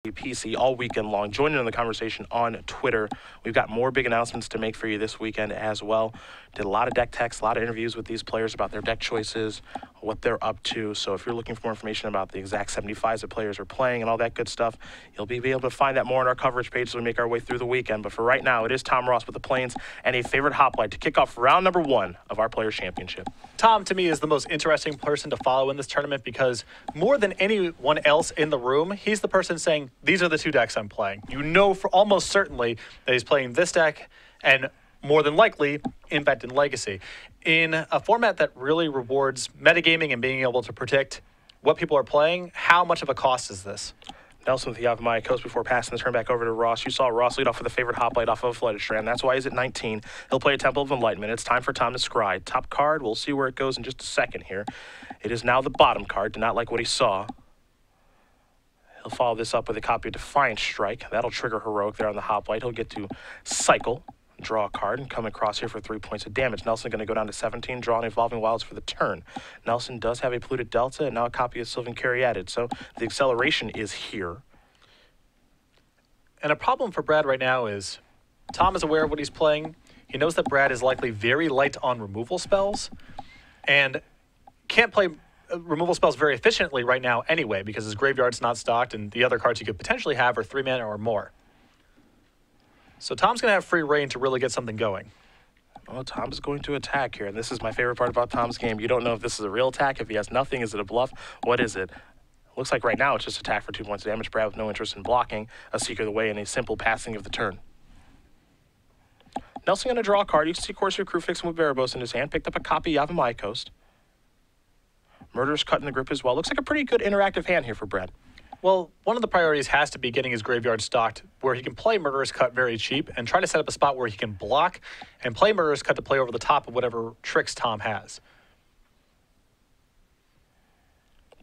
SCGPC all weekend long. Join in the conversation on Twitter. We've got more big announcements to make for you this weekend as well. Did a lot of deck techs, a lot of interviews with these players about their deck choices, what they're up to. So if you're looking for more information about the exact 75s that players are playing and all that good stuff, you'll be able to find that more on our coverage page as we make our way through the weekend. But for right now, it is Tom Ross with the Plains and a favorite hoplite to kick off round number 1 of our Players' Championship. Tom, to me, is the most interesting person to follow in this tournament because more than anyone else in the room, he's the person saying, these are the 2 decks I'm playing. You know for almost certainly that he's playing this deck and more than likely Impact and Legacy. In a format that really rewards metagaming and being able to predict what people are playing, how much of a cost is this? Nelson with the Yavimaya Coast before passing the turn back over to Ross. You saw Ross lead off with a favorite hoplite off of a Flooded Strand. That's why he's at 19. He'll play a Temple of Enlightenment. It's time for Tom to scry. Top card, we'll see where it goes in just a second here. It is now the bottom card. Did not like what he saw. He'll follow this up with a copy of Defiant Strike. That'll trigger Heroic there on the hoplite. He'll get to cycle, draw a card, and come across here for 3 points of damage. Nelson going to go down to 17, draw an Evolving Wilds for the turn. Nelson does have a Polluted Delta and now a copy of Sylvan Caryatid, so the acceleration is here. And a problem for Brad right now is Tom is aware of what he's playing. He knows that Brad is likely very light on removal spells and can't play removal spells very efficiently right now anyway because his graveyard's not stocked and the other cards he could potentially have are 3 mana or more. So Tom's going to have free reign to really get something going. Well, Tom's going to attack here, and this is my favorite part about Tom's game. You don't know if this is a real attack, if he has nothing, is it a bluff? What is it? Looks like right now it's just attack for 2 points of damage. Brad with no interest in blocking, a Seeker of the Way, and a simple passing of the turn. Nelson going to draw a card. You can see Corsair Crewfix with Varabos in his hand. Picked up a copy of Yavimaya Coast. Murderous Cut in the grip as well. Looks like a pretty good interactive hand here for Brad. Well, one of the priorities has to be getting his graveyard stocked where he can play Murderous Cut very cheap and try to set up a spot where he can block and play Murderous Cut to play over the top of whatever tricks Tom has.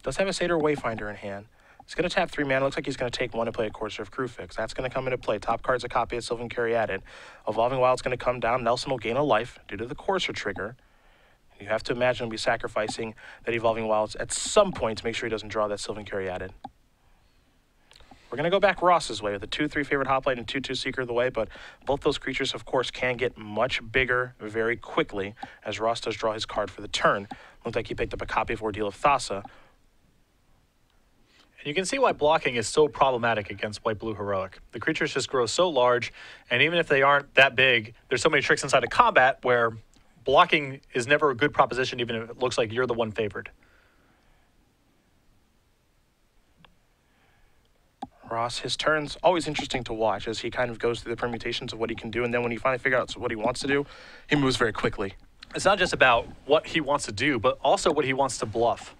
Does have a Satyr Wayfinder in hand. He's going to tap 3 mana. Looks like he's going to take 1 to play a Corsair of Crewfix. That's going to come into play. Top card's a copy of Sylvan Caryatid. Evolving Wild's going to come down. Nelson will gain a life due to the Corsair trigger. You have to imagine he'll be sacrificing that Evolving Wilds at some point to make sure he doesn't draw that Sylvan Caryatid. We're going to go back Ross's way with a 2/3 favorite hoplite and 2/2 Seeker of the Way, but both those creatures, of course, can get much bigger very quickly as Ross does draw his card for the turn. Looks like he picked up a copy of Ordeal of Thassa. And you can see why blocking is so problematic against White-Blue Heroic. The creatures just grow so large, and even if they aren't that big, there's so many tricks inside of combat where blocking is never a good proposition, even if it looks like you're the one favored. Ross, his turn's always interesting to watch as he kind of goes through the permutations of what he can do, and then when he finally figures out what he wants to do, he moves very quickly. It's not just about what he wants to do, but also what he wants to bluff.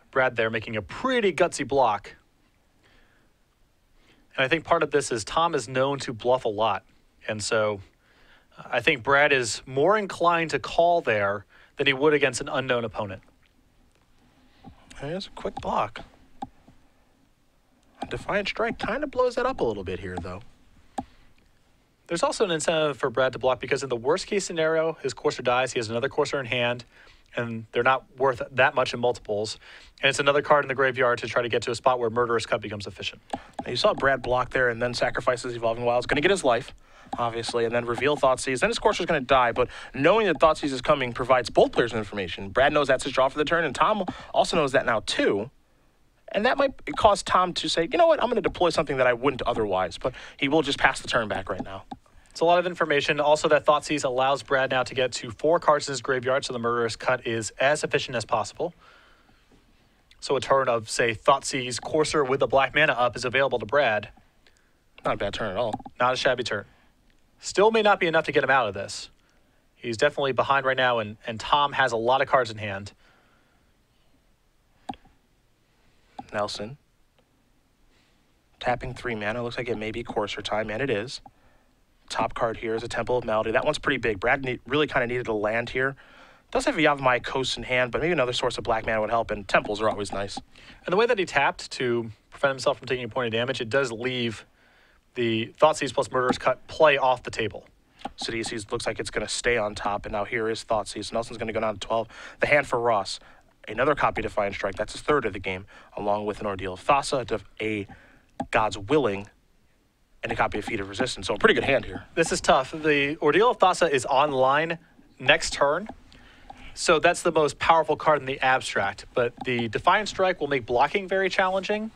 Brad there making a pretty gutsy block. And I think part of this is Tom is known to bluff a lot. And so I think Brad is more inclined to call there than he would against an unknown opponent. There's a quick block. Defiant Strike kind of blows that up a little bit here, though. There's also an incentive for Brad to block because in the worst case scenario, his Corsair dies, he has another Corsair in hand, and they're not worth that much in multiples. And it's another card in the graveyard to try to get to a spot where Murderous Cut becomes efficient. Now you saw Brad block there and then sacrifices Evolving Wilds. Going to get his life, obviously, and then reveal Thoughtseize. Then his Corsair's going to die, but knowing that Thoughtseize is coming provides both players with information. Brad knows that's his draw for the turn, and Tom also knows that now too. And that might cause Tom to say, you know what, I'm going to deploy something that I wouldn't otherwise, but he will just pass the turn back right now. It's a lot of information. Also, that Thoughtseize allows Brad now to get to 4 cards in his graveyard, so the Murderous Cut is as efficient as possible. So a turn of, say, Thoughtseize Corsair with a black mana up is available to Brad. Not a bad turn at all. Not a shabby turn. Still may not be enough to get him out of this. He's definitely behind right now, and Tom has a lot of cards in hand. Nelson. Tapping 3 mana. Looks like it may be Corsair time, and it is. Top card here is a Temple of Melody. That one's pretty big. Brad really kind of needed a land here. Does have a Yavimaya Coast in hand, but maybe another source of black mana would help, and Temples are always nice. And the way that he tapped to prevent himself from taking a point of damage, it does leave the Thoughtseize plus Murderous Cut play off the table. Sidisi looks like it's going to stay on top, and now here is Thoughtseize. So Nelson's going to go down to 12. The hand for Ross. Another copy of Defiant Strike. That's his third of the game, along with an Ordeal of Thassa, a God's Willing, and a copy of Feat of Resistance. So a pretty good hand here. This is tough. The Ordeal of Thassa is online next turn, so that's the most powerful card in the abstract. But the Defiant Strike will make blocking very challenging,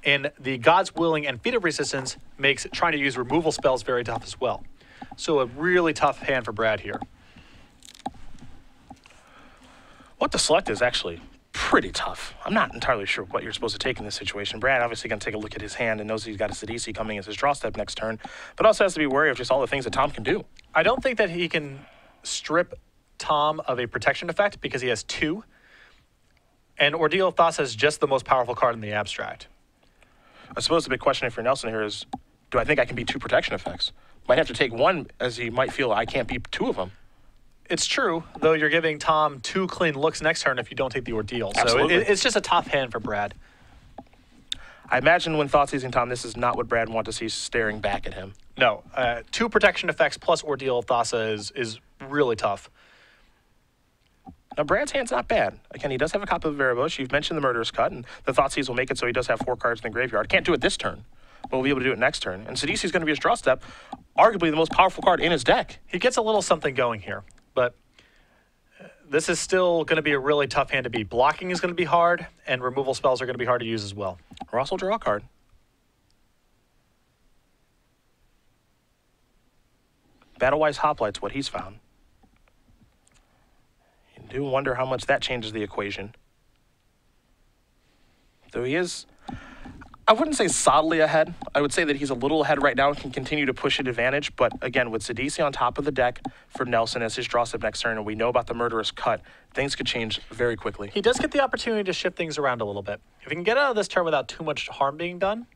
and the God's Willing and Feat of Resistance makes trying to use removal spells very tough as well. So a really tough hand for Brad here. What to select is actually pretty tough. I'm not entirely sure what you're supposed to take in this situation. Brad obviously going to take a look at his hand and knows he's got a Sidisi coming as his draw step next turn, but also has to be wary of just all the things that Tom can do. I don't think that he can strip Tom of a protection effect because he has 2. And Ordeal of Thassa is just the most powerful card in the abstract. I suppose the big question for Nelson here is, do I think I can beat 2 protection effects? Might have to take 1, as he might feel I can't beat 2 of them. It's true, though you're giving Tom 2 clean looks next turn if you don't take the Ordeal. Absolutely. So it's just a tough hand for Brad. I imagine when Thoughtseizing Tom, this is not what Brad wants to see staring back at him. No, 2 protection effects plus Ordeal of Thassa is really tough. Now, Brad's hand's not bad. Again, he does have a copy of Erebos. You've mentioned the Murderous Cut, and the Thoughtseize will make it so he does have 4 cards in the graveyard. Can't do it this turn, but we'll be able to do it next turn. And Sidisi's going to be his draw step, arguably the most powerful card in his deck. He gets a little something going here, but this is still going to be a really tough hand to beat. Blocking is going to be hard, and removal spells are going to be hard to use as well. Ross will draw a card. Battle-Wise Hoplite's what he's found. You do wonder how much that changes the equation. Though he is, I wouldn't say solidly ahead. I would say that he's a little ahead right now and can continue to push at advantage. But again, with Sidisi on top of the deck for Nelson as his draw step next turn, and we know about the Murderous Cut, things could change very quickly. He does get the opportunity to shift things around a little bit. If he can get out of this turn without too much harm being done,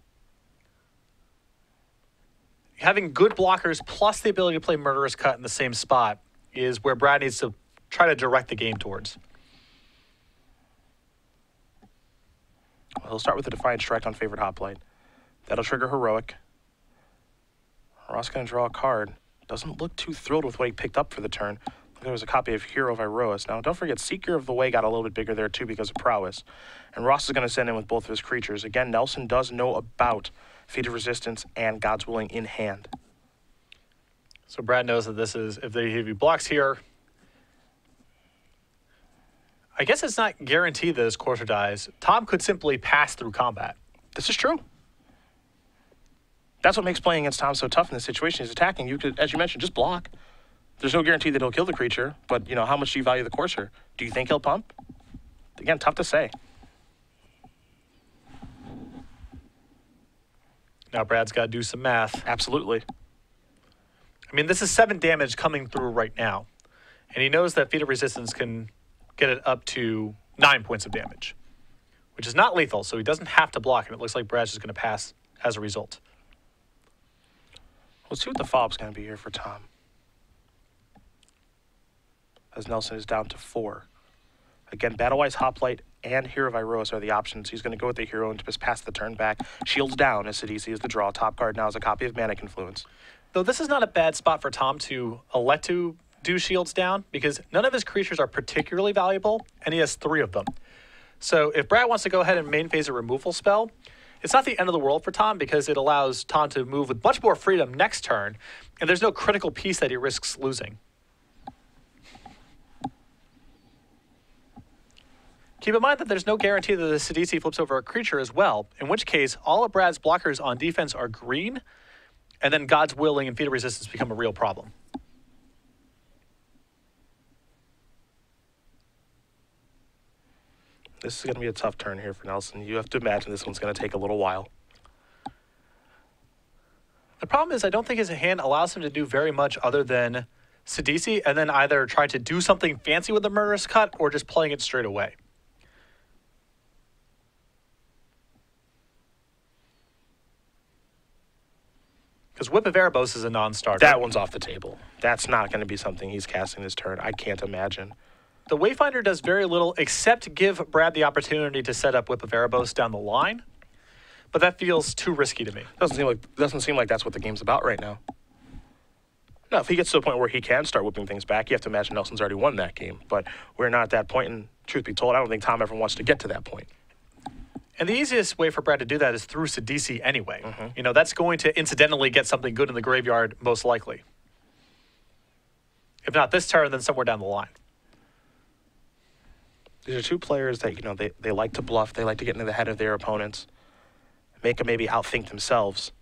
having good blockers plus the ability to play Murderous Cut in the same spot is where Brad needs to try to direct the game towards. Well, he'll start with a Defiant Strike on favorite Hoplite. That'll trigger Heroic. Ross going to draw a card. Doesn't look too thrilled with what he picked up for the turn. There was a copy of Hero of Iroas. Now, don't forget, Seeker of the Way got a little bit bigger there, too, because of prowess. And Ross is going to send in with both of his creatures. Again, Nelson does know about Feat of Resistance and God's Willing in hand. So Brad knows that this is, if he blocks here, I guess it's not guaranteed that his Courser dies. Tom could simply pass through combat. This is true. That's what makes playing against Tom so tough in this situation. He's attacking. You could, as you mentioned, just block. There's no guarantee that he'll kill the creature, but, you know, how much do you value the Courser? Do you think he'll pump? Again, tough to say. Now Brad's got to do some math. Absolutely. I mean, this is 7 damage coming through right now. And he knows that Feat of Resistance can get it up to 9 points of damage, which is not lethal, so he doesn't have to block, and it looks like Brad's just going to pass as a result. Let's see what the follow-up's going to be here for Tom. As Nelson is down to 4. Again, Battle-Wise Hoplite and Hero of Iroas are the options. He's going to go with the Hero and just pass the turn back. Shields down as Sidisi is the draw. Top card now is a copy of Mana Confluence. Though this is not a bad spot for Tom to elect to do shields down, because none of his creatures are particularly valuable, and he has 3 of them. So if Brad wants to go ahead and main phase a removal spell, it's not the end of the world for Tom, because it allows Tom to move with much more freedom next turn, and there's no critical piece that he risks losing. Keep in mind that there's no guarantee that the Sidisi flips over a creature as well, in which case all of Brad's blockers on defense are green, and then God's Willing and Feat of Resistance become a real problem. This is going to be a tough turn here for Nelson. You have to imagine this one's going to take a little while. The problem is I don't think his hand allows him to do very much other than Sidisi and then either try to do something fancy with the Murderous Cut or just playing it straight away. Because Whip of Erebos is a non-starter. That one's off the table. That's not going to be something he's casting this turn. I can't imagine. The Wayfinder does very little except give Brad the opportunity to set up Whip of Erebos down the line, but that feels too risky to me. Doesn't seem like that's what the game's about right now. No, if he gets to a point where he can start whipping things back, you have to imagine Nelson's already won that game. But we're not at that point, and truth be told, I don't think Tom ever wants to get to that point. And the easiest way for Brad to do that is through Sidisi anyway. Mm-hmm. You know, that's going to incidentally get something good in the graveyard, most likely. If not this turn, then somewhere down the line. These are two players that, you know, they like to bluff. They like to get into the head of their opponents, make them maybe outthink themselves.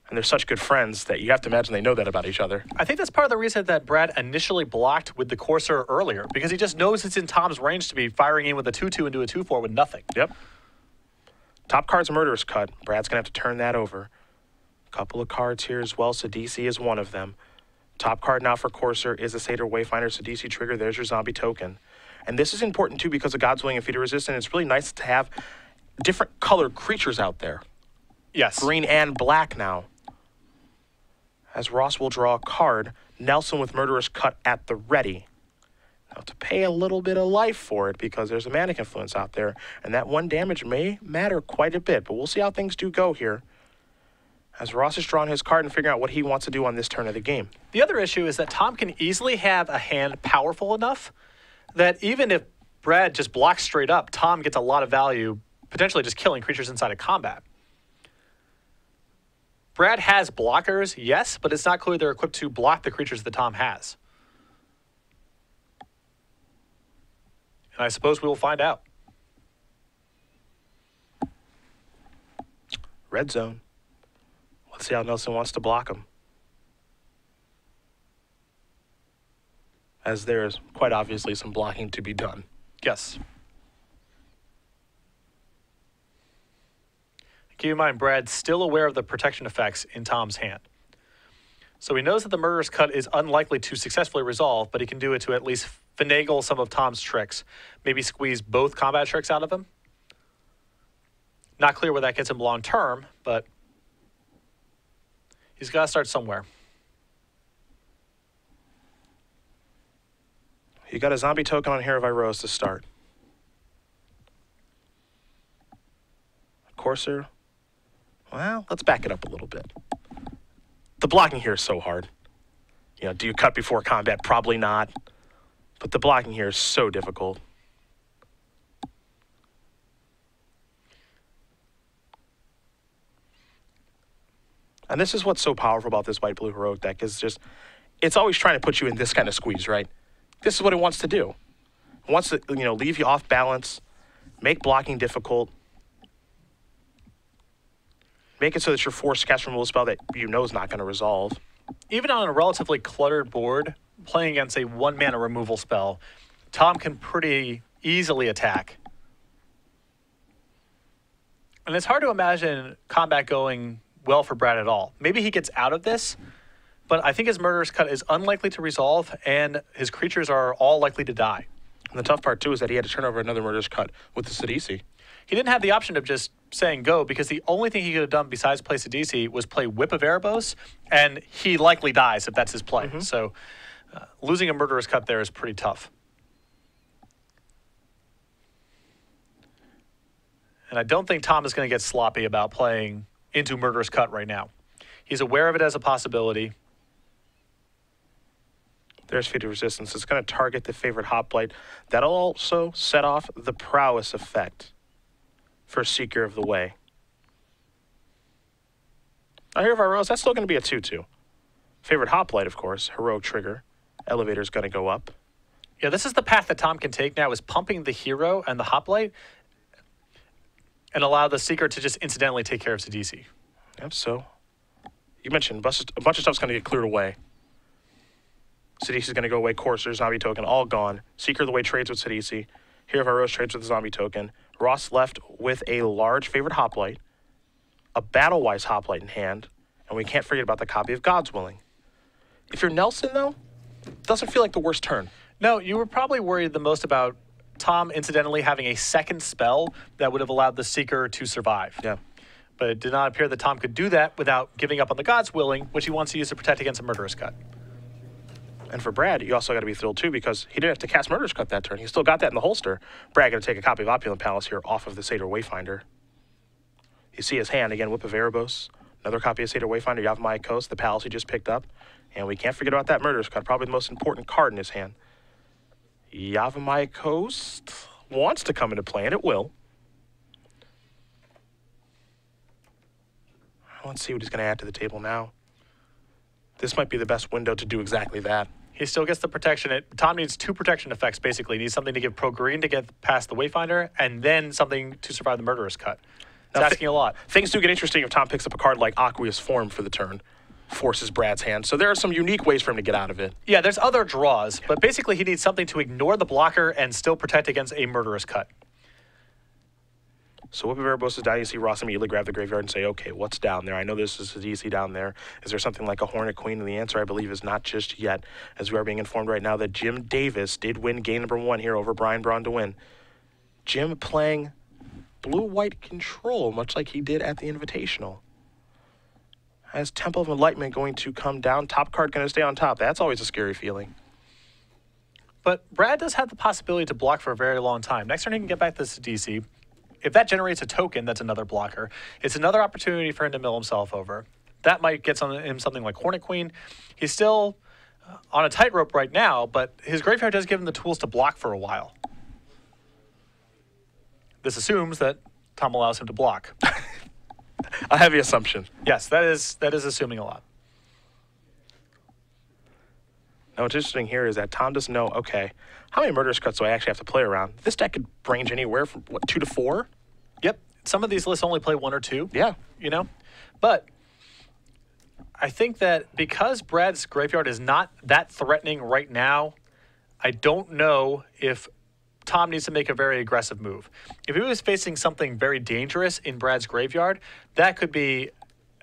And they're such good friends that you have to imagine they know that about each other. I think that's part of the reason that Brad initially blocked with the Corsair earlier, because he just knows it's in Tom's range to be firing in with a 2-2 into a 2-4 with nothing. Yep. Top card's a Murderous Cut. Brad's going to have to turn that over. A couple of cards here as well. Sidisi is one of them. Top card now for Corsair is a Satyr Wayfinder Sidisi trigger. There's your zombie token. And this is important, too, because of God's Willing and Feeder Resistant. It's really nice to have different colored creatures out there. Yes. Green and black now. As Ross will draw a card, Nelson with Murderous Cut at the ready. Now to pay a little bit of life for it because there's a Manic Influence out there, and that 1 damage may matter quite a bit, but we'll see how things do go here. As Ross is drawing his card and figuring out what he wants to do on this turn of the game. The other issue is that Tom can easily have a hand powerful enough that even if Brad just blocks straight up, Tom gets a lot of value, potentially just killing creatures inside of combat. Brad has blockers, yes, but it's not clear they're equipped to block the creatures that Tom has. And I suppose we will find out. Red zone. Let's see how Nelson wants to block him. As there is quite obviously some blocking to be done. Yes. Keep in mind, Brad's still aware of the protection effects in Tom's hand. So he knows that the Murderous Cut is unlikely to successfully resolve, but he can do it to at least finagle some of Tom's tricks. Maybe squeeze both combat tricks out of him. Not clear where that gets him long term, but he's got to start somewhere. You got a zombie token on Hero of Iroas to start. Corsair. Well, let's back it up a little bit. The blocking here is so hard. You know, do you cut before combat? Probably not. But the blocking here is so difficult. And this is what's so powerful about this white-blue heroic deck is just, it's always trying to put you in this kind of squeeze, right? This is what it wants to do. It wants to, you know, leave you off balance, make blocking difficult, make it so that your forced cast removal spell that you know is not going to resolve. Even on a relatively cluttered board, playing against a 1-mana removal spell, Tom can pretty easily attack. And it's hard to imagine combat going well for Brad at all. Maybe he gets out of this, but I think his Murderous Cut is unlikely to resolve, and his creatures are all likely to die. And the tough part, too, is that he had to turn over another Murderous Cut with the Sidisi. He didn't have the option of just saying go, because the only thing he could have done besides play Sidisi was play Whip of Erebos, and he likely dies if that's his play. Mm-hmm. So losing a Murderous Cut there is pretty tough. And I don't think Tom is going to get sloppy about playing into Murderous Cut right now. He's aware of it as a possibility. There's Feeder Resistance. It's going to target the favorite Hoplite. That'll also set off the Prowess effect for Seeker of the Way. Now here, Iroas, that's still going to be a 2-2. Favorite Hoplite, of course, Heroic Trigger. Elevator's going to go up. Yeah, this is the path that Tom can take now, is pumping the hero and the Hoplite and allow the Seeker to just incidentally take care of Sidisi. Yep, so you mentioned a bunch of stuff's going to get cleared away. Sidisi's going to go away. Corsair, Zombie Token, all gone. Seeker of the Way trades with Sidisi. Hero of Iroas trades with the Zombie Token. Ross left with a large favorite Hoplite, a Battle-Wise Hoplite in hand, and we can't forget about the copy of God's Willing. If you're Nelson, though, it doesn't feel like the worst turn. No, you were probably worried the most about Tom incidentally having a second spell that would have allowed the Seeker to survive. Yeah. But it did not appear that Tom could do that without giving up on the God's Willing, which he wants to use to protect against a Murderous Cut. And for Brad, you also got to be thrilled, too, because he didn't have to cast Murderous Cut that turn. He still got that in the holster. Brad going to take a copy of Opulent Palace here off of the Satyr Wayfinder. You see his hand, again, Whip of Erebos. Another copy of Satyr Wayfinder, Yavimaya Coast, the Palace he just picked up. And we can't forget about that Murderous Cut, probably the most important card in his hand. Yavimaya Coast wants to come into play, and it will. Let's see what he's going to add to the table now. This might be the best window to do exactly that. He still gets the protection. Tom needs 2 protection effects, basically. He needs something to give Pro Green to get past the Wayfinder, and then something to survive the Murderous Cut. It's asking a lot. Things do get interesting if Tom picks up a card like Aqueous Form for the turn. Forces Brad's hand. So there are some unique ways for him to get out of it. Yeah, there's other draws, but basically he needs something to ignore the blocker and still protect against a Murderous Cut. So Whip of Erebos is down. You see Ross immediately grab the graveyard and say, okay, what's down there? I know this is a DC down there. Is there something like a Hornet Queen? And the answer, I believe, is not just yet, as we are being informed right now that Jim Davis did win game number 1 here over Brian Braun to win. Jim playing blue-white control, much like he did at the Invitational. Has Temple of Enlightenment going to come down? Top card going to stay on top. That's always a scary feeling. But Brad does have the possibility to block for a very long time. Next turn he can get back this to DC. If that generates a token, that's another blocker. It's another opportunity for him to mill himself over. That might get him something like Hornet Queen. He's still on a tightrope right now, but his graveyard does give him the tools to block for a while. This assumes that Tom allows him to block. A heavy assumption. Yes, that is assuming a lot. Now, what's interesting here is that Tom doesn't know, okay, how many Murderous Cuts do I actually have to play around? This deck could range anywhere from, what, 2 to 4? Yep. Some of these lists only play 1 or 2. Yeah. You know? But I think that because Brad's graveyard is not that threatening right now, I don't know if Tom needs to make a very aggressive move. If he was facing something very dangerous in Brad's graveyard, that could be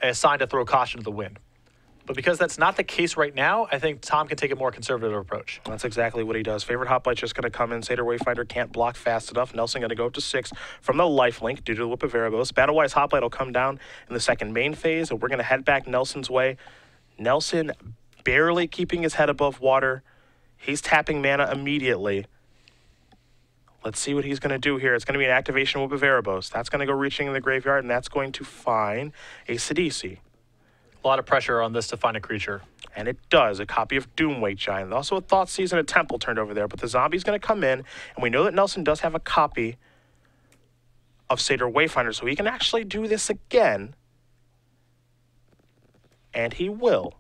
a sign to throw caution to the wind. But because that's not the case right now, I think Tom can take a more conservative approach. That's exactly what he does. Favorite Hoplite's just going to come in. Satyr Wayfinder can't block fast enough. Nelson going to go up to 6 from the lifelink due to the Whip of Erebos. Battlewise Hoplite will come down in the second main phase, and we're going to head back Nelson's way. Nelson barely keeping his head above water. He's tapping mana immediately. Let's see what he's going to do here. It's going to be an activation Whip of Erebos. That's going to go reaching in the graveyard, and that's going to find a Sidisi. A lot of pressure on this to find a creature. And it does. A copy of Doomweight Giant. Also a Thoughtseize and a Temple turned over there. But the zombie's going to come in. And we know that Nelson does have a copy of Satyr Wayfinder. So he can actually do this again. And he will.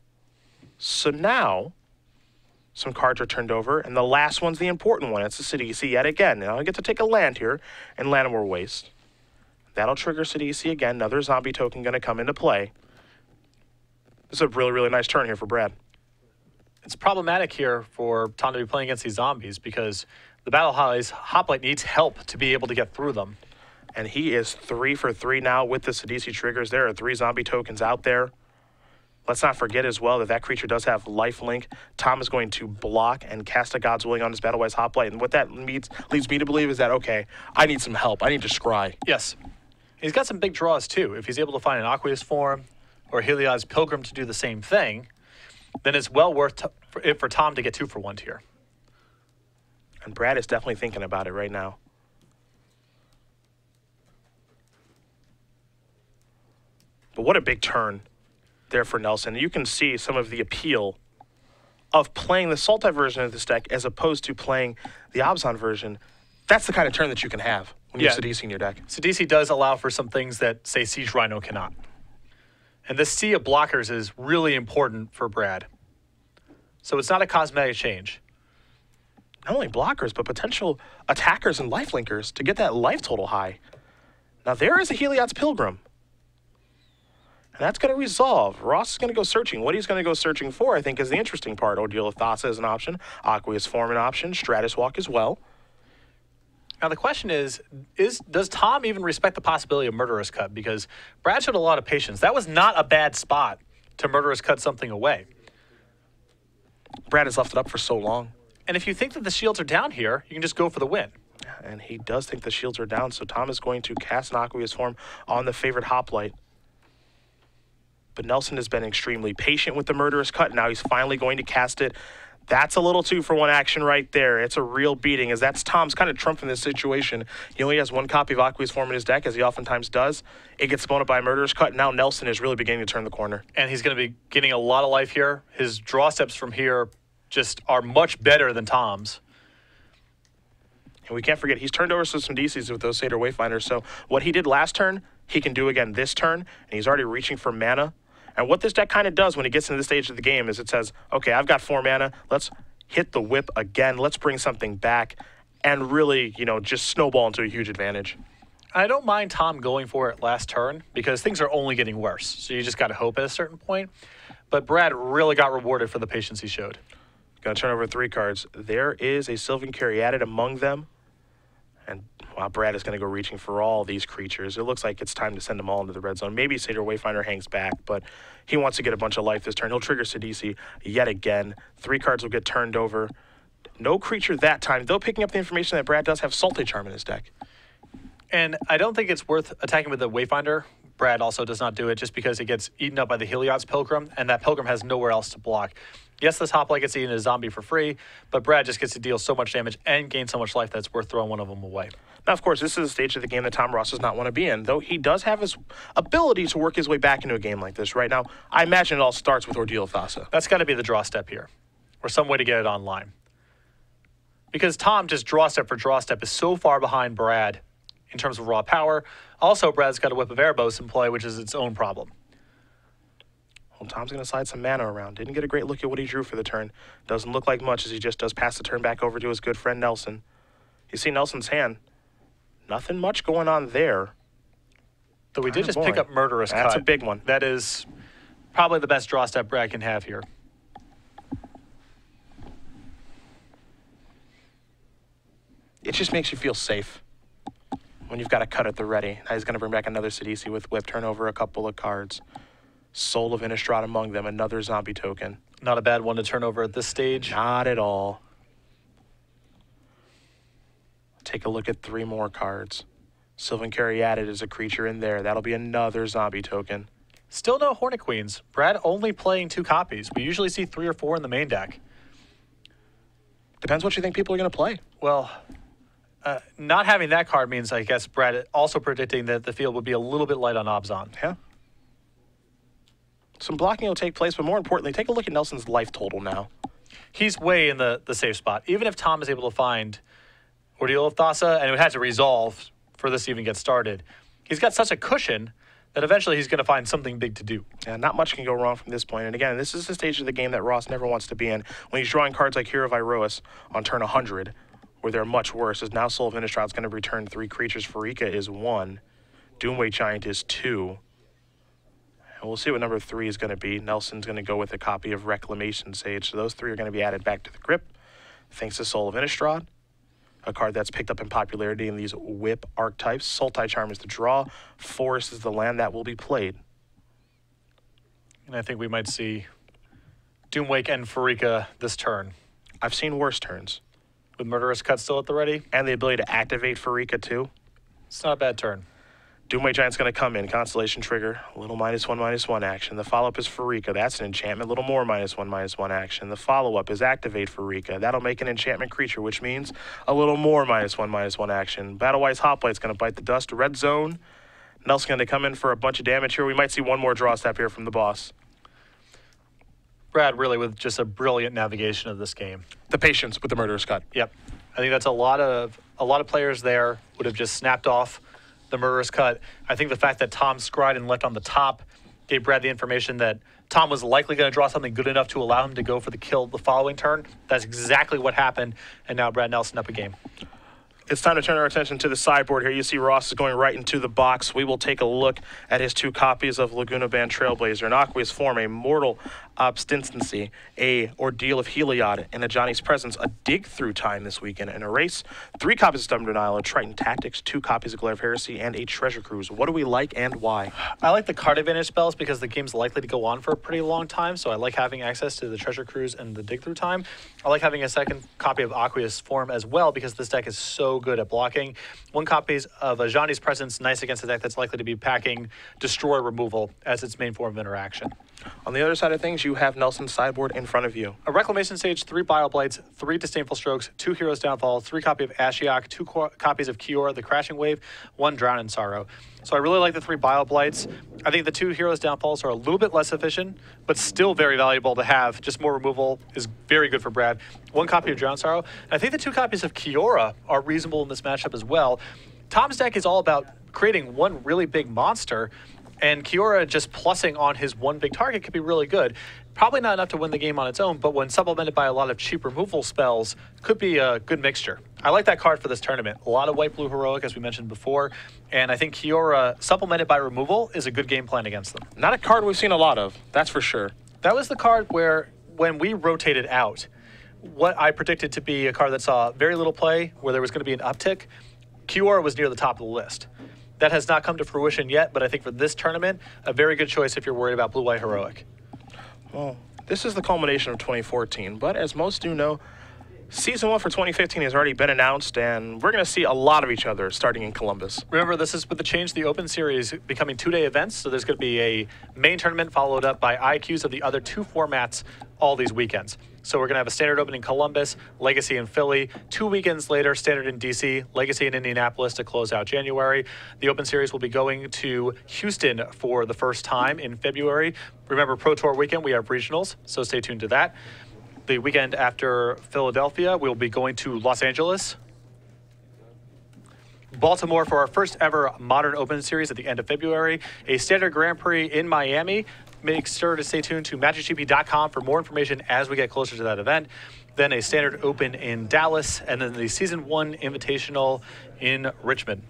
So now, some cards are turned over. And the last one's the important one. It's the Sidisi yet again. Now I get to take a land here and Llanowar Waste. That'll trigger Sidisi again. Another zombie token going to come into play. This is a really, really nice turn here for Brad. It's problematic here for Tom to be playing against these zombies because the Battlewise Hoplite needs help to be able to get through them. And he is 3 for 3 now with the Sidisi triggers. There are 3 zombie tokens out there. Let's not forget as well that that creature does have lifelink. Tom is going to block and cast a God's Willing on his Battlewise Hoplite. And what that leads me to believe is that, okay, I need some help. I need to scry. Yes. He's got some big draws, too. If he's able to find an Aqueous Form or Heliod's Pilgrim to do the same thing, then it's well worth it for Tom to get 2 for 1 here. And Brad is definitely thinking about it right now. But what a big turn there for Nelson. You can see some of the appeal of playing the Sultai version of this deck as opposed to playing the Abzan version. That's the kind of turn that you can have when you have Sidisi in your deck. Sidisi does allow for some things that, say, Siege Rhino cannot. And this sea of blockers is really important for Brad. So it's not a cosmetic change. Not only blockers, but potential attackers and lifelinkers to get that life total high. Now there is a Heliod's Pilgrim. And that's going to resolve. Ross is going to go searching. What he's going to go searching for, I think, is the interesting part. Ordeal of Thassa is an option. Aqueous Form an option. Stratus Walk as well. Now the question is does Tom even respect the possibility of Murderous Cut? Because Brad showed a lot of patience. That was not a bad spot to Murderous Cut something away. Brad has left it up for so long. And if you think that the shields are down here, you can just go for the win. And he does think the shields are down, so Tom is going to cast an Aqueous Form on the favorite Hoplite. But Nelson has been extremely patient with the Murderous Cut. Now he's finally going to cast it. That's a little 2-for-1 action right there. It's a real beating, as that's Tom's kind of trump in this situation. He only has one copy of Aqueous Form in his deck, as he oftentimes does. It gets blown up by Murderous Cut. Now Nelson is really beginning to turn the corner. And he's going to be getting a lot of life here. His draw steps from here just are much better than Tom's. And we can't forget, he's turned over some DCs with those Satyr Wayfinders. So what he did last turn, he can do again this turn, and he's already reaching for mana. And what this deck kind of does when it gets into this stage of the game is it says, okay, I've got 4 mana. Let's hit the whip again. Let's bring something back and really, just snowball into a huge advantage. I don't mind Tom going for it last turn because things are only getting worse. So you just got to hope at a certain point. But Brad really got rewarded for the patience he showed. Going to turn over 3 cards. There is a Sylvan Caryatid among them. And wow, Brad is going to go reaching for all these creatures. It looks like it's time to send them all into the red zone. Maybe Satyr Wayfinder hangs back, but he wants to get a bunch of life this turn. He'll trigger Sidisi yet again. 3 cards will get turned over. No creature that time, though picking up the information that Brad does have Salty Charm in his deck. And I don't think it's worth attacking with the Wayfinder. Brad also does not do it just because it gets eaten up by the Heliod's Pilgrim, and that Pilgrim has nowhere else to block. Yes, this Hoplite gets eaten as a zombie for free, but Brad just gets to deal so much damage and gain so much life that it's worth throwing one of them away. Now, of course, this is a stage of the game that Tom Ross does not want to be in, though he does have his ability to work his way back into a game like this. Right now, I imagine it all starts with Ordeal of Thassa. That's got to be the draw step here, or some way to get it online. Because Tom just draw step for draw step is so far behind Brad in terms of raw power. Also, Brad's got a Whip of Erebos in play, which is its own problem. Well, Tom's going to slide some mana around. Didn't get a great look at what he drew for the turn. Doesn't look like much as he just does pass the turn back over to his good friend Nelson. You see Nelson's hand. Nothing much going on there. Though we did just pick up Murderous Cut. That's a big one. That is probably the best draw step Brad can have here. It just makes you feel safe when you've got a cut at the ready. Now he's going to bring back another Sidisi with Whip, turn over a couple of cards. Soul of Innistrad among them, another zombie token. Not a bad one to turn over at this stage. Not at all. Take a look at 3 more cards. Sylvan Caryatid is a creature in there. That'll be another zombie token. Still no Hornet Queens. Brad only playing 2 copies. We usually see 3 or 4 in the main deck. Depends what you think people are going to play. Well, not having that card means, I guess, Brad also predicting that the field would be a little bit light on Obzon. Yeah. Some blocking will take place, but more importantly, take a look at Nelson's life total now. He's way in the safe spot. Even if Tom is able to find Ordeal of Thassa, and it had to resolve for this to even get started, he's got such a cushion that eventually he's going to find something big to do. Yeah, not much can go wrong from this point. And again, this is the stage of the game that Ross never wants to be in. When he's drawing cards like Hero of Iroas on turn 100, where they're much worse, as now Soul of Innistrad is going to return 3 creatures. Farika is 1. Doomweight Giant is 2. And we'll see what number 3 is going to be. Nelson's going to go with a copy of Reclamation Sage. So those 3 are going to be added back to the grip, thanks to Soul of Innistrad, a card that's picked up in popularity in these whip archetypes. Sultai Charm is the draw. Forest is the land that will be played. And I think we might see Doomwake and Farika this turn. I've seen worse turns. With Murderous Cut still at the ready. And the ability to activate Farika too. It's not a bad turn. Doomweight Giant's going to come in. Constellation trigger. A little -1/-1 action. The follow-up is Farika. That's an enchantment. A little more -1/-1 action. The follow-up is activate Farika. That'll make an enchantment creature, which means a little more -1/-1 action. Battlewise Hoplite's going to bite the dust. Red zone. Nelson's going to come in for a bunch of damage here. We might see one more draw step here from the boss. Brad really with just a brilliant navigation of this game. The patience with the Murderous Cut. Yep. I think that's a lot of players there would have just snapped off the Murderous Cut. I think the fact that Tom scried and left on the top gave Brad the information that Tom was likely going to draw something good enough to allow him to go for the kill the following turn. That's exactly what happened, and now Brad Nelson up a game. It's time to turn our attention to the sideboard here. You see Ross is going right into the box. We will take a look at his 2 copies of Laguna Band Trailblazer, an Aqueous Form, a Mortal Obstinacy, a Ordeal of Heliod, and a Johnny's Presence, a Dig Through Time this weekend, and a race, 3 copies of Stubborn Denial, a Triton Tactics, 2 copies of Glare of Heresy, and a Treasure Cruise. What do we like and why? I like the card advantage spells because the game's likely to go on for a pretty long time, so I like having access to the Treasure Cruise and the Dig Through Time. I like having a second copy of Aqueous Form as well because this deck is so good at blocking. 1 copy of a Johnny's Presence, nice against a deck that's likely to be packing Destroy Removal as its main form of interaction. On the other side of things, you have Nelson's sideboard in front of you. A Reclamation Sage, 3 Bile Blights, 3 Disdainful Strokes, 2 Heroes Downfall, 3 copy of Ashiok, 2 copies of Kiora, the Crashing Wave, 1 Drown in Sorrow. So I really like the 3 Bile Blights. I think the 2 Heroes Downfalls are a little bit less efficient, but still very valuable to have. Just more removal is very good for Brad. 1 copy of Drown in Sorrow. And I think the 2 copies of Kiora are reasonable in this matchup as well. Tom's deck is all about creating one really big monster, and Kiora just plussing on his one big target could be really good. Probably not enough to win the game on its own, but when supplemented by a lot of cheap removal spells, could be a good mixture. I like that card for this tournament. A lot of white-blue heroic, as we mentioned before, and I think Kiora, supplemented by removal, is a good game plan against them. Not a card we've seen a lot of, that's for sure. That was the card where, when we rotated out, what I predicted to be a card that saw very little play, where there was going to be an uptick, Kiora was near the top of the list. That has not come to fruition yet, but I think for this tournament, a very good choice if you're worried about blue-white heroic. Well, this is the culmination of 2014, but as most do know, Season 1 for 2015 has already been announced, and we're going to see a lot of each other starting in Columbus. Remember, this is with the change to the Open Series becoming 2-day events, so there's going to be a main tournament followed up by IQs of the other 2 formats all these weekends. So we're going to have a Standard Open in Columbus, Legacy in Philly. 2 weekends later, Standard in DC, Legacy in Indianapolis to close out January. The Open Series will be going to Houston for the first time in February. Remember, Pro Tour weekend, we have regionals, so stay tuned to that. The weekend after Philadelphia, we'll be going to Los Angeles, Baltimore for our first ever Modern Open Series at the end of February, a Standard Grand Prix in Miami. Make sure to stay tuned to MagicGP.com for more information as we get closer to that event. Then a Standard Open in Dallas, and then the Season 1 Invitational in Richmond.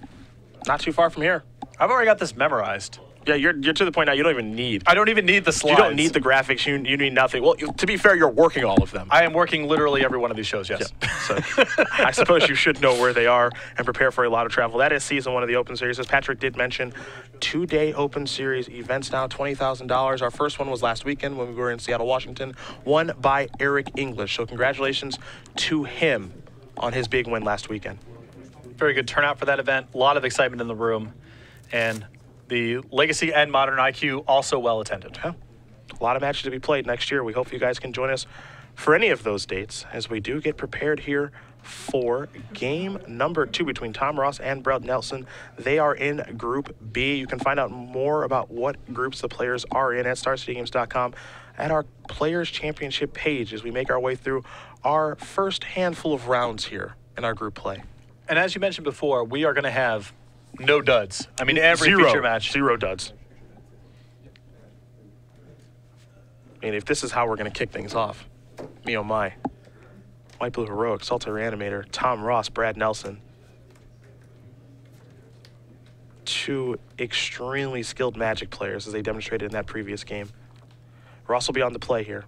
Not too far from here. I've already got this memorized. Yeah, you're to the point now you don't even need. I don't even need the slides. You don't need the graphics. You need nothing. Well, to be fair, you're working all of them. I am working literally every one of these shows, yes. Yeah. So I suppose you should know where they are and prepare for a lot of travel. That is Season 1 of the Open Series. As Patrick did mention, 2-day Open Series events now, $20,000. Our first one was last weekend when we were in Seattle, Washington, won by Eric English. So congratulations to him on his big win last weekend. Very good turnout for that event. A lot of excitement in the room. And the Legacy and Modern IQ also well attended. Yeah. A lot of matches to be played next year. We hope you guys can join us for any of those dates as we do get prepared here for game number 2 between Tom Ross and Brad Nelson. They are in Group B. You can find out more about what groups the players are in at StarCityGames.com at our Players Championship page as we make our way through our first handful of rounds here in our group play. And as you mentioned before, we are going to have no duds. I mean, every Zero. feature match. 0 duds. I mean, if this is how we're going to kick things off, me oh my. White Blue Heroic, Salter Reanimator, Tom Ross, Brad Nelson. 2 extremely skilled Magic players as they demonstrated in that previous game. Ross will be on the play here.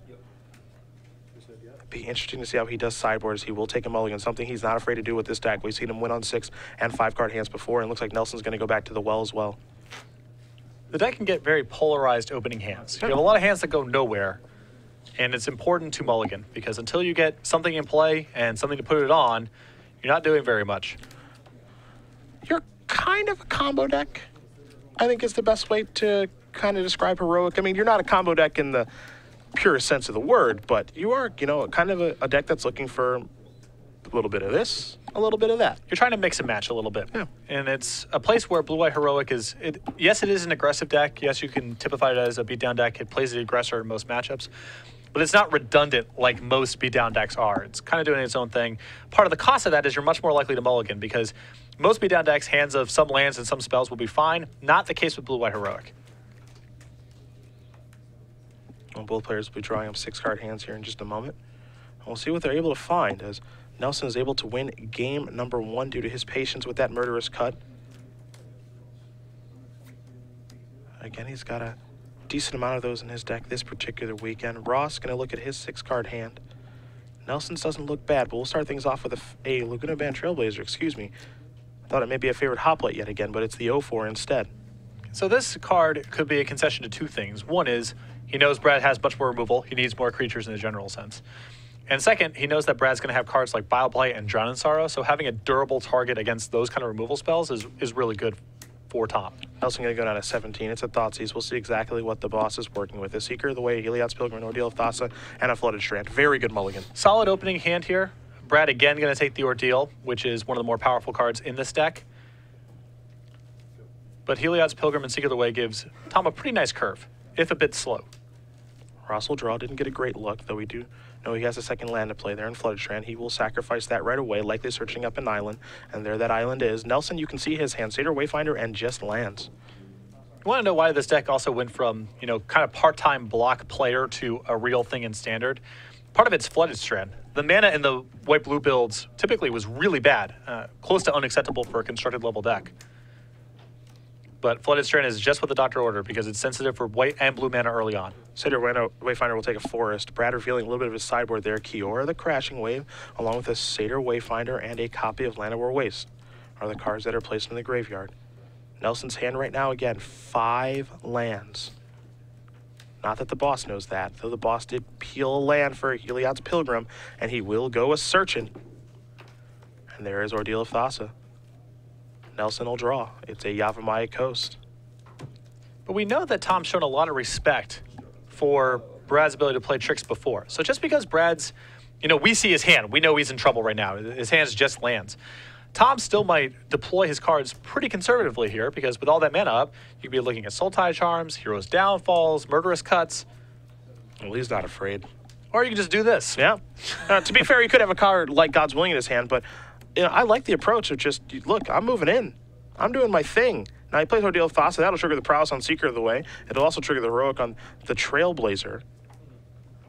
Be interesting to see how he does sideboards. He will take a mulligan, something he's not afraid to do with this deck. We've seen him win on 6 and 5-card hands before, and it looks like Nelson's going to go back to the well as well. The deck can get very polarized opening hands. You have a lot of hands that go nowhere, and it's important to mulligan, because until you get something in play and something to put it on, you're not doing very much. You're kind of a combo deck, I think is the best way to kind of describe Heroic. I mean, you're not a combo deck in the purest sense of the word, but you are, you know, kind of a deck that's looking for a little bit of this, a little bit of that. You're trying to mix and match a little bit. Yeah. And it's a place where Blue-White Heroic is, yes, it is an aggressive deck. Yes, you can typify it as a beatdown deck. It plays the aggressor in most matchups. But it's not redundant like most beatdown decks are. It's kind of doing its own thing. Part of the cost of that is you're much more likely to mulligan, because most beatdown decks, hands of some lands and some spells will be fine. Not the case with Blue-White Heroic. Well, both players will be drawing up 6-card hands here in just a moment. And we'll see what they're able to find as Nelson is able to win game number 1 due to his patience with that murderous cut. Again, he's got a decent amount of those in his deck this particular weekend. Ross going to look at his 6-card hand. Nelson's doesn't look bad, but we'll start things off with a Laguna Band Trailblazer, excuse me. I thought it may be a favorite hoplite yet again, but it's the 0-4 instead. So this card could be a concession to 2 things. One is, he knows Brad has much more removal. He needs more creatures in a general sense. And second, he knows that Brad's going to have cards like Bile Blight and Drown in Sorrow, so having a durable target against those kind of removal spells is really good. for Tom. Nelson going to go down to 17. It's a Thoughtseize. We'll see exactly what the boss is working with. A Seeker of the Way, Heliod's Pilgrim, an Ordeal of Thassa, and a Flooded Strand. Very good mulligan. Solid opening hand here. Brad again going to take the Ordeal, which is one of the more powerful cards in this deck. But Heliod's Pilgrim and Seeker of the Way gives Tom a pretty nice curve, if a bit slow. Ross will draw. Didn't get a great look, though we do know he has a second land to play there in Flooded Strand. He will sacrifice that right away, likely searching up an island. And there that island is. Nelson, you can see his hand. Satyr Wayfinder and just lands. You want to know why this deck also went from, kind of part-time block player to a real thing in Standard? Part of it's Flooded Strand. The mana in the white-blue builds typically was really bad, close to unacceptable for a constructed level deck. But Flooded Strand is just what the doctor ordered because it's sensitive for white and blue mana early on. Satyr Wayfinder will take a forest. Brad revealing a little bit of his sideboard there. Kiora the Crashing Wave, along with a Satyr Wayfinder and a copy of Land of War Waste, are the cards that are placed in the graveyard. Nelson's hand right now, again, 5 lands. Not that the boss knows that, though the boss did peel a land for Heliod's Pilgrim, and he will go a-searching. And there is Ordeal of Thassa. Nelson will draw. It's a Yavimaya Coast. But we know that Tom's shown a lot of respect for Brad's ability to play tricks before. So just because Brad's, we see his hand. We know he's in trouble right now. His hand's just lands. Tom still might deploy his cards pretty conservatively here because with all that mana up, you could be looking at Sultai Charms, Hero's Downfalls, Murderous Cuts. Well, he's not afraid. Or you can just do this. Yeah. To be fair, he could have a card like God's Willing in his hand, but I like the approach of just, look, I'm moving in. I'm doing my thing. Now he plays Ordeal of Thassa. That'll trigger the Prowess on Seeker of the Way. It'll also trigger the Heroic on the Trailblazer.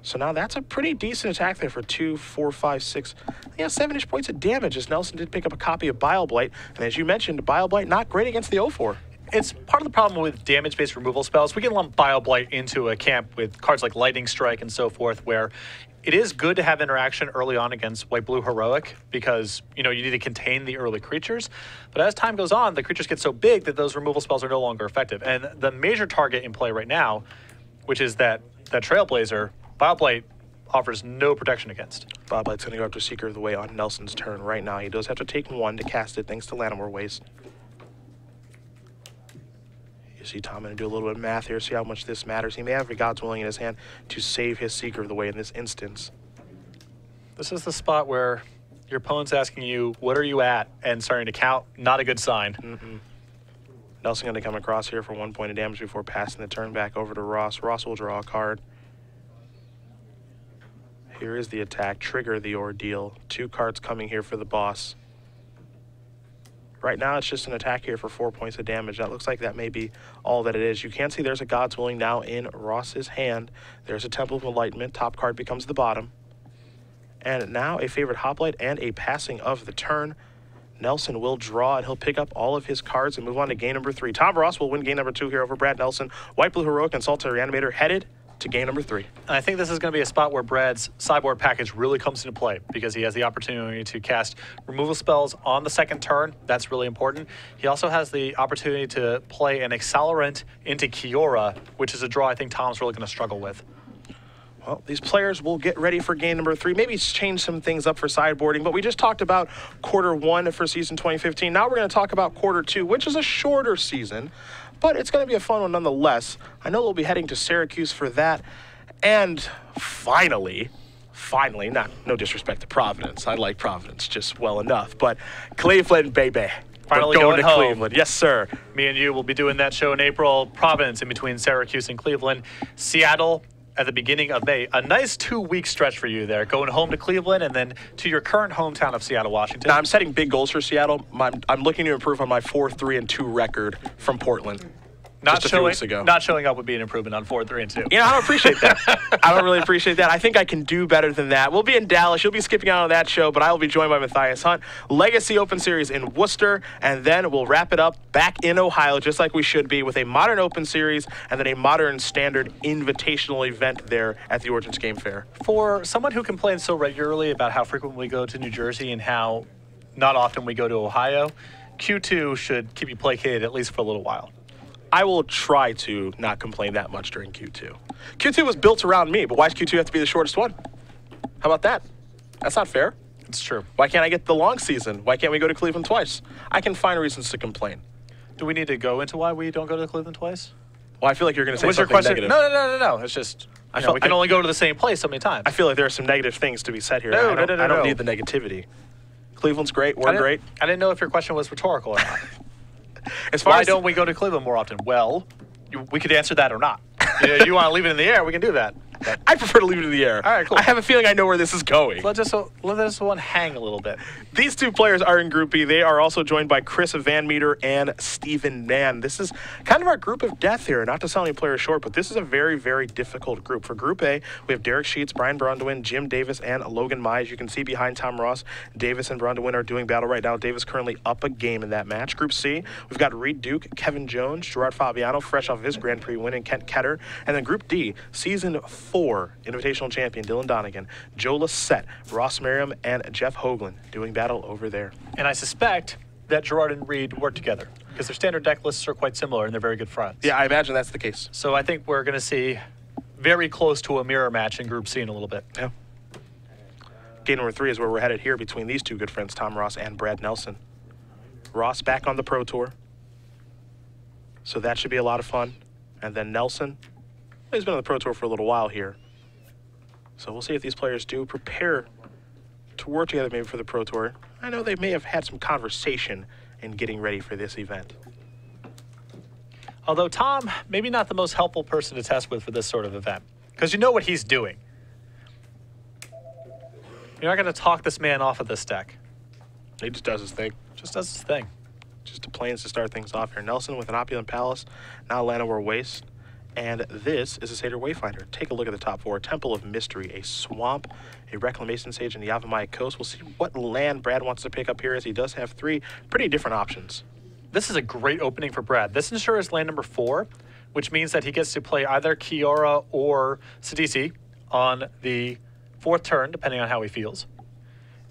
So now that's a pretty decent attack there for 2, 4, 5, 6, 7-ish points of damage as Nelson did pick up a copy of Bile Blight. And as you mentioned, Bile Blight not great against the 0-4. It's part of the problem with damage-based removal spells. We can lump Bile Blight into a camp with cards like Lightning Strike and so forth, where it is good to have interaction early on against white-blue Heroic because, you need to contain the early creatures. But as time goes on, the creatures get so big that those removal spells are no longer effective. And the major target in play right now, which is that Trailblazer, Bile Blight offers no protection against. Bile Blight's going to go after Seeker of the Way on Nelson's turn right now. He does have to take 1 to cast it thanks to Land of War Waste. You see Tom going to do a little bit of math here, see how much this matters. He may have a God's Willing in his hand to save his Seeker of the Way in this instance. This is the spot where your opponent's asking you, what are you at? And starting to count, not a good sign. Nelson going to come across here for 1 point of damage before passing the turn back over to Ross. Ross will draw a card. Here is the attack, trigger the Ordeal. 2 cards coming here for the boss. Right now, it's just an attack here for 4 points of damage. That looks like that may be all that it is. You can see there's a God's Willing now in Ross's hand. There's a Temple of Enlightenment. Top card becomes the bottom. And now a favorite Hoplite and a passing of the turn. Nelson will draw, and he'll pick up all of his cards and move on to game number 3. Tom Ross will win game number 2 here over Brad Nelson. White Blue Heroic and Sultai Reanimator headed to game number 3. And I think this is going to be a spot where Brad's sideboard package really comes into play because he has the opportunity to cast removal spells on the second turn. That's really important. He also has the opportunity to play an Accelerant into Kiora, which is a draw I think Tom's really going to struggle with. Well, these players will get ready for game number 3. Maybe change some things up for sideboarding, but we just talked about quarter 1 for season 2015. Now we're going to talk about quarter 2, which is a shorter season, but it's going to be a fun one nonetheless. I know we'll be heading to Syracuse for that. And finally, no disrespect to Providence. I like Providence just well enough, but Cleveland, baby. Finally We're going to home. Cleveland. Yes, sir. Me and you will be doing that show in April. Providence in between Syracuse and Cleveland. Seattle at the beginning of May. A nice 2-week stretch for you there, going home to Cleveland and then to your current hometown of Seattle, Washington. Now, I'm setting big goals for Seattle. I'm looking to improve on my 4-3-2 record from Portland. Not just a few weeks ago. Not showing up would be an improvement on 4-3-2. I don't appreciate that. I don't really appreciate that. I think I can do better than that. We'll be in Dallas. You'll be skipping out on that show, but I will be joined by Matthias Hunt. Legacy Open Series in Worcester, and then we'll wrap it up back in Ohio, just like we should be, with a Modern Open Series and then a Modern Standard Invitational event there at the Origins Game Fair. For someone who complains so regularly about how frequent we go to New Jersey and how not often we go to Ohio, Q2 should keep you placated at least for a little while. I will try to not complain that much during Q2. Q2 was built around me, but why does Q2 have to be the shortest one? How about that? That's not fair. It's true. Why can't I get the long season? Why can't we go to Cleveland twice? I can find reasons to complain. Do we need to go into why we don't go to Cleveland twice? Well, I feel like you're going to say Was your something question? negative. No. It's just we can only go to the same place so many times. I feel like there are some negative things to be said here. No, I don't no. need the negativity. Cleveland's great. We're great. I didn't know if your question was rhetorical or not. As far Why as don't we go to Cleveland more often? Well, we could answer that or not. You want to leave it in the air, we can do that. But I prefer to leave it in the air. All right, cool. I have a feeling I know where this is going. let this one hang a little bit. These two players are in Group B. They are also joined by Chris Van Meter and Steven Mann. This is kind of our group of death here. Not to sell any players short, but this is a very, very difficult group. For Group A, we have Derek Sheets, Brian Brondewin, Jim Davis, and Logan Mize. You can see behind Tom Ross, Davis and Brondewin are doing battle right now. Davis currently up a game in that match. Group C, we've got Reed Duke, Kevin Jones, Gerard Fabiano, fresh off his Grand Prix win, and Kent Ketter. And then Group D, Season 4 Invitational champion Dylan Donegan, Joe Lissette, Ross Merriam, and Jeff Hoagland doing battle over there. And I suspect that Gerard and Reed work together because their standard deck lists are quite similar and they're very good friends. Yeah, I imagine that's the case. So I think we're going to see very close to a mirror match in Group C in a little bit. Yeah. Game number 3 is where we're headed here between these two good friends, Tom Ross and Brad Nelson. Ross back on the Pro Tour, so that should be a lot of fun. And then Nelson, he's been on the Pro Tour for a little while here. So we'll see if these players do prepare to work together maybe for the Pro Tour. I know they may have had some conversation in getting ready for this event. Although Tom, maybe not the most helpful person to test with for this sort of event, because you know what he's doing. You're not going to talk this man off of this deck. He just does his thing. Just does his thing. Just the planes to start things off here. Nelson with an Opulent Palace, now Llanowar Waste. And this is a Seder Wayfinder. Take a look at the top 4. Temple of Mystery, a Swamp, a Reclamation Sage, and the Yavimaya Coast. We'll see what land Brad wants to pick up here, as he does have 3 pretty different options. This is a great opening for Brad. This ensures land number 4, which means that he gets to play either Kiora or Sidisi on the 4th turn, depending on how he feels.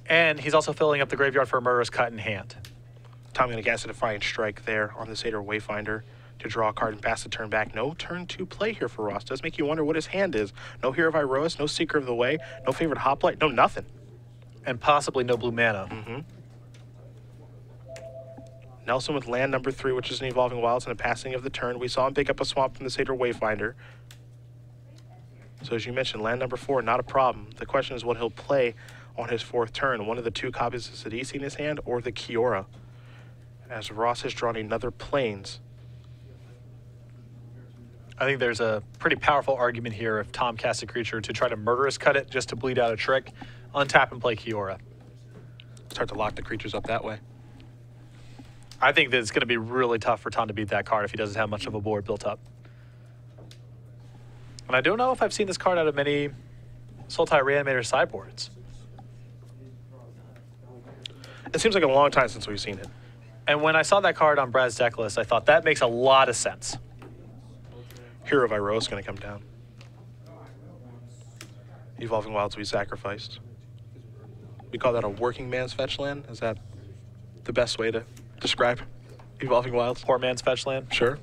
And he's also filling up the graveyard for a Murderous Cut in hand. Tom going to cast a Defiant Strike there on the Seder Wayfinder to draw a card and pass the turn back. No turn to play here for Ross. Does make you wonder what his hand is. No Hero of Iroas, no Seeker of the Way, no favorite Hoplite, no nothing. And possibly no blue mana. Mm-hmm. Nelson with land number 3, which is an Evolving Wilds and a passing of the turn. We saw him pick up a Swamp from the Seder Wayfinder. So as you mentioned, land number 4, not a problem. The question is what he'll play on his 4th turn. One of the 2 copies of Sidisi in his hand or the Kiora. As Ross has drawn another Plains. I think there's a pretty powerful argument here if Tom casts a creature to try to Murderous Cut it just to bleed out a trick, untap and play Kiora. Start to lock the creatures up that way. I think that it's going to be really tough for Tom to beat that card if he doesn't have much of a board built up. And I don't know if I've seen this card out of many Sultai Reanimator sideboards. It seems like a long time since we've seen it. And when I saw that card on Brad's deck list, I thought that makes a lot of sense. Hero of Iroa is going to come down. Evolving Wilds will be sacrificed. We call that a working man's fetch land. Is that the best way to describe Evolving Wilds? Poor man's fetch land. Sure.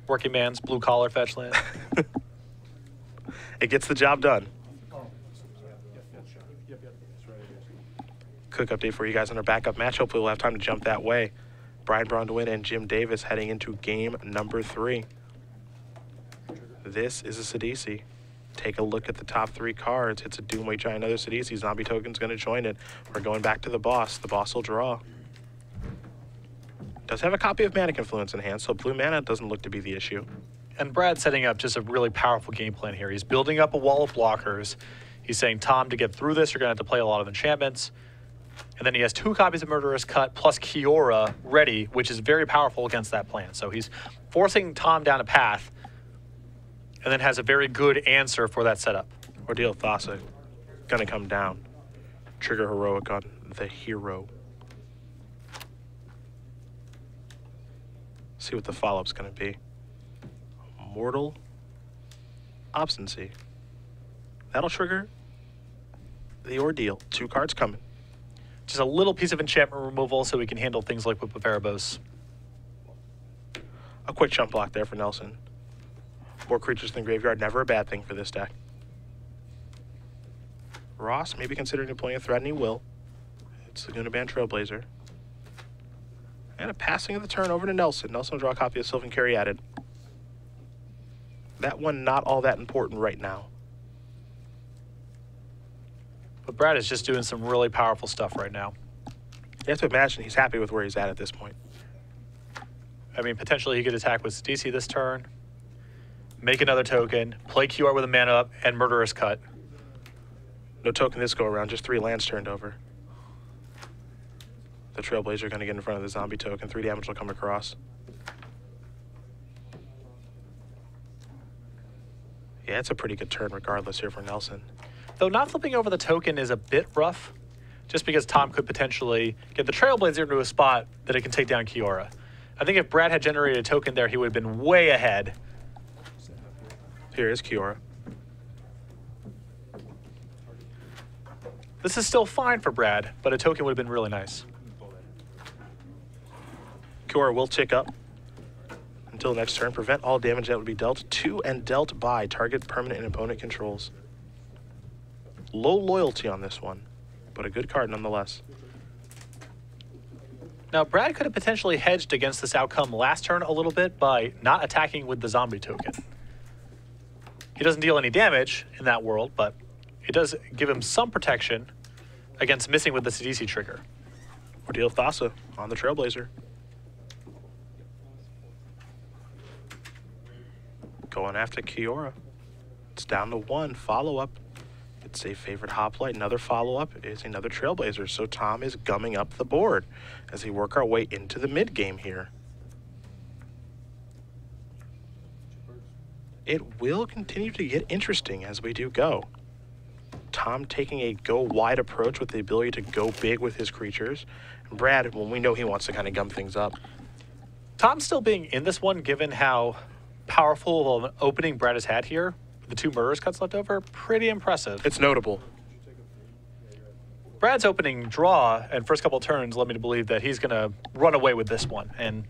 Working man's blue collar fetch land. It gets the job done. Quick update for you guys on our backup match. Hopefully we'll have time to jump that way. Brian Brondewin and Jim Davis heading into game number 3. This is a Sidisi. Take a look at the top 3 cards. It's a Doomway Giant, another Sidisi. Zombie Token's going to join it. We're going back to the boss. The boss will draw. Does have a copy of Mana Confluence in hand, so blue mana doesn't look to be the issue. And Brad's setting up just a really powerful game plan here. He's building up a wall of blockers. He's saying, Tom, to get through this, you're going to have to play a lot of enchantments. And then he has 2 copies of Murderous Cut plus Kiora ready, which is very powerful against that plan. So he's forcing Tom down a path and then has a very good answer for that setup. Ordeal Thassa going to come down. Trigger Heroic on the hero. See what the follow-up's going to be. Mortal Obstinacy. That'll trigger the Ordeal. 2 cards coming. Just a little piece of enchantment removal so we can handle things like Whip of Erebos. A quick jump block there for Nelson. 4 creatures in the graveyard, never a bad thing for this deck. Ross maybe considering deploying a threat, and he will. It's the Laguna Band Trailblazer. And a passing of the turn over to Nelson. Nelson will draw a copy of Sylvan Caryatid. That one not all that important right now. But Brad is just doing some really powerful stuff right now. You have to imagine he's happy with where he's at this point. I mean, potentially he could attack with DC this turn, make another token, play QR with a mana up, and Murderous Cut. No token this go around, just 3 lands turned over. The Trailblazer going to get in front of the zombie token. 3 damage will come across. Yeah, it's a pretty good turn regardless here for Nelson. Though not flipping over the token is a bit rough, just because Tom could potentially get the Trailblazer into a spot that it can take down Kiora. I think if Brad had generated a token there, he would have been way ahead. Here is Kiora. This is still fine for Brad, but a token would have been really nice. Kiora will tick up until next turn. Prevent all damage that would be dealt to and dealt by target permanent and opponent controls. Low loyalty on this one, but a good card nonetheless. Now, Brad could have potentially hedged against this outcome last turn a little bit by not attacking with the zombie token. He doesn't deal any damage in that world, but it does give him some protection against missing with the CDC trigger. Ordeal of Thassa on the Trailblazer. Going after Kiora. It's down to 1 follow-up. It's a favorite hoplite. Another follow-up is another Trailblazer. So Tom is gumming up the board as we work our way into the mid-game here. It will continue to get interesting as we do go. Tom taking a go-wide approach with the ability to go big with his creatures. And Brad, when we know he wants to kind of gum things up. Tom's still being in this one, given how powerful of an opening Brad has had here. The 2 Murderous Cuts left over, pretty impressive. It's notable. Brad's opening draw and first couple turns led me to believe that he's going to run away with this one, and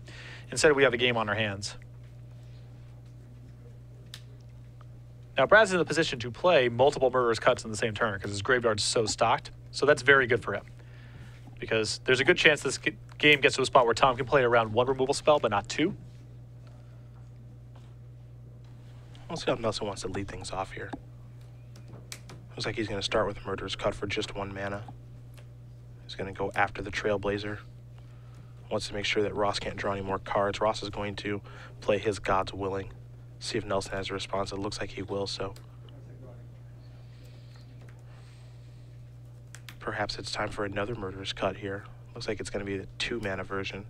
instead we have a game on our hands. Now, Brad's in the position to play multiple Murderous Cuts in the same turn because his graveyard's so stocked, so that's very good for him. Because there's a good chance this game gets to a spot where Tom can play around 1 removal spell, but not 2. We'll see how Nelson wants to lead things off here. Looks like he's going to start with Murderous Cut for just 1 mana. He's going to go after the Trailblazer. Wants to make sure that Ross can't draw any more cards. Ross is going to play his God's Willing. See if Nelson has a response. It looks like he will, so. Perhaps it's time for another Murderous Cut here. Looks like it's going to be the 2 mana version.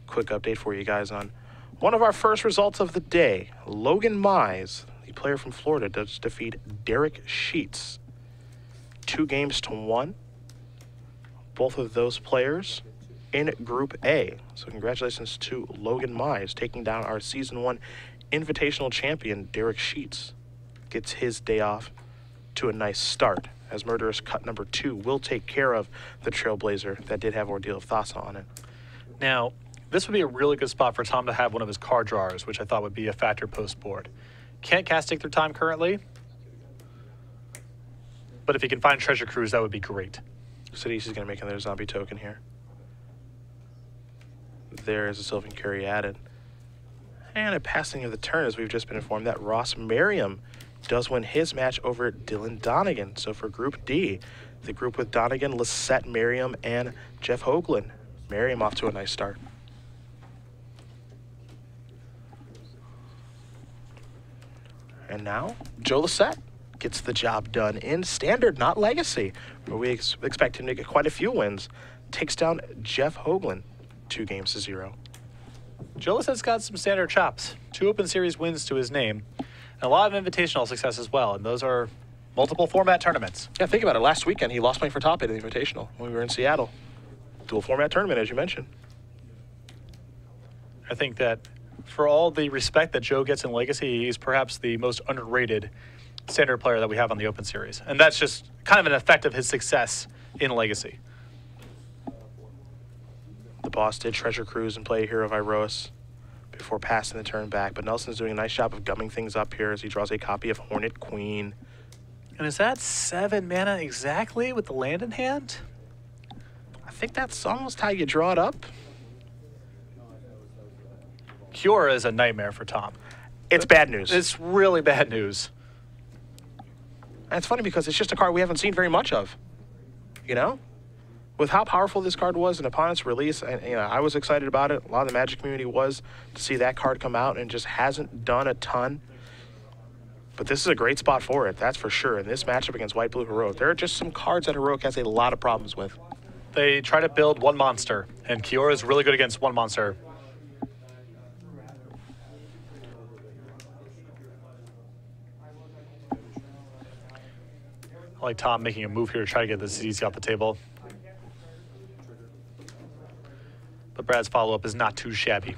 Quick update for you guys on one of our first results of the day. Logan Mize, the player from Florida, does defeat Derek Sheets 2-1. Both of those players in Group A. So congratulations to Logan Mize taking down our Season 1 Invitational champion, Derek Sheets. Gets his day off to a nice start, as Murderous Cut number 2 will take care of the Trailblazer that did have Ordeal of Thassa on it. Now, this would be a really good spot for Tom to have one of his card drawers, which I thought would be a factor post-board. Can't cast Take Through Time currently, but if he can find Treasure Cruise, that would be great. Siddiq is going to make another zombie token here. There is a Sylvan Caryatid. And a passing of the turn, as we've just been informed that Ross Merriam does win his match over Dylan Donegan. So for Group D, the group with Donegan, Lisette Merriam, and Jeff Hoagland. Merriam off to a nice start. And now, Joe Lisette gets the job done in Standard, not Legacy, where we expect him to get quite a few wins. Takes down Jeff Hoagland 2-0. Joe Lisette's got some Standard chops. 2 Open Series wins to his name, and a lot of Invitational success as well, and those are multiple format tournaments. Yeah, think about it. Last weekend, he lost playing for top 8 in the Invitational when we were in Seattle. Dual format tournament, as you mentioned. I think that for all the respect that Joe gets in Legacy, he's perhaps the most underrated Standard player that we have on the Open Series. And that's just kind of an effect of his success in Legacy. The boss did Treasure Cruise and play Hero of Iroas before passing the turn back, but Nelson's doing a nice job of gumming things up here as he draws a copy of Hornet Queen. And is that 7 mana exactly with the land in hand? I think that's almost how you draw it up. Kiora is a nightmare for Tom. It's bad news. It's really bad news. And it's funny because it's just a card we haven't seen very much of. You know? With how powerful this card was and upon its release, and I was excited about it. A lot of the Magic community was to see that card come out, and just hasn't done a ton. But this is a great spot for it, that's for sure. In this matchup against White Blue Heroic, there are just some cards that Heroic has a lot of problems with. They try to build one monster, and Kiora is really good against one monster. I like Tom making a move here to try to get the CDC off the table. But Brad's follow-up is not too shabby.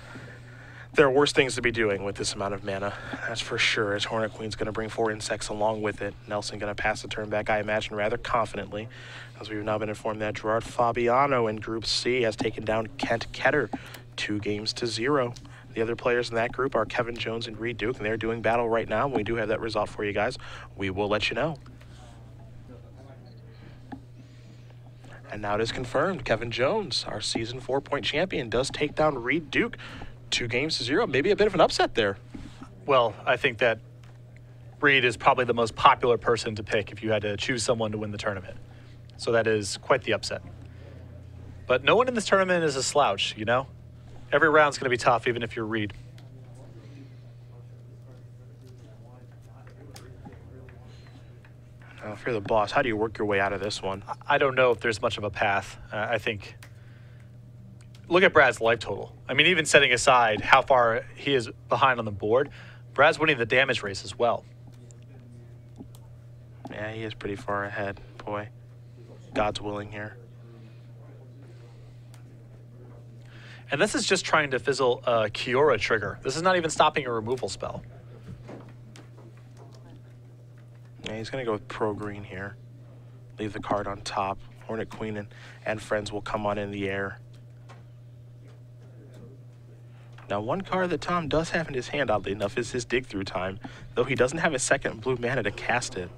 There are worse things to be doing with this amount of mana, that's for sure, as Hornet Queen's going to bring 4 insects along with it. Nelson going to pass the turn back, I imagine, rather confidently, as we've now been informed that Gerard Fabiano in Group C has taken down Kent Ketter 2-0. The other players in that group are Kevin Jones and Reed Duke, and they're doing battle right now. When we do have that result for you guys, we will let you know. And now it is confirmed, Kevin Jones, our Season 4-point champion, does take down Reed Duke 2-0. Maybe a bit of an upset there. Well, I think that Reed is probably the most popular person to pick if you had to choose someone to win the tournament. So that is quite the upset. But no one in this tournament is a slouch, you know? Every round's going to be tough, even if you're Reed. If you're the boss, how do you work your way out of this one? I don't know if there's much of a path. I think... Look at Brad's life total. I mean, even setting aside how far he is behind on the board, Brad's winning the damage race as well. Yeah, he is pretty far ahead. Boy, God's willing here. And this is just trying to fizzle a Kiora trigger. This is not even stopping a removal spell. Yeah, he's going to go with pro-green here. Leave the card on top. Hornet Queen and friends will come on in the air. Now, one card that Tom does have in his hand, oddly enough, is his Dig Through Time, though he doesn't have a second blue mana to cast it.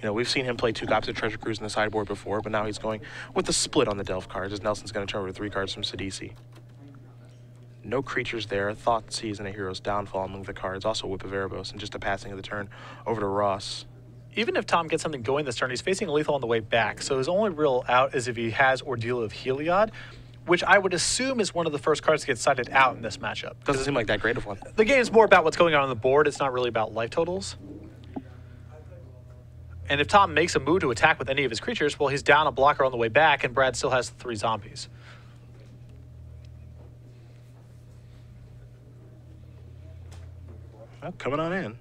We've seen him play 2 copies of Treasure Cruise in the sideboard before, but now he's going with the split on the Delve cards, as Nelson's going to turn over 3 cards from Sidisi. No creatures there. Thoughtseize and a Hero's Downfall among the cards. Also Whip of Erebos, and just a passing of the turn over to Ross. Even if Tom gets something going this turn, he's facing a lethal on the way back, so his only real out is if he has Ordeal of Heliod, which I would assume is one of the first cards to get sided out in this matchup. Doesn't seem like that great of one. The game is more about what's going on the board. It's not really about life totals. And if Tom makes a move to attack with any of his creatures, well, he's down a blocker on the way back, and Brad still has 3 zombies. Well, coming on in.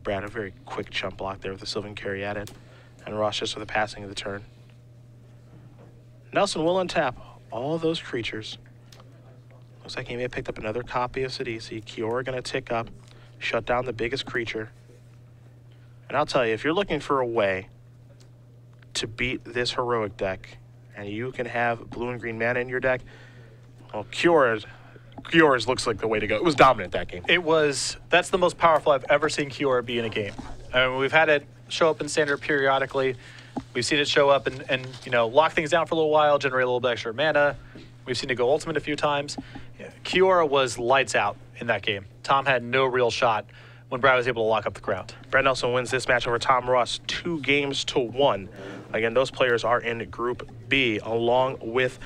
Brad, a very quick chump block there with the Sylvan Caryatid, and Ross just with the passing of the turn. Nelson will untap all those creatures. Looks like he may have picked up another copy of Sidisi. Kiora going to tick up, shut down the biggest creature. And I'll tell you, if you're looking for a way to beat this Heroic deck, and you can have blue and green mana in your deck, well, Kiora's looks like the way to go. It was dominant that game. That's the most powerful I've ever seen Kiora be in a game. I mean, we've had it show up in Standard periodically. We've seen it show up and lock things down for a little while, generate a little bit extra mana. We've seen it go Ultimate a few times. Kiora was lights out in that game. Tom had no real shot when Brad was able to lock up the ground. Brad Nelson wins this match over Tom Ross 2-1. Again, those players are in Group B, along with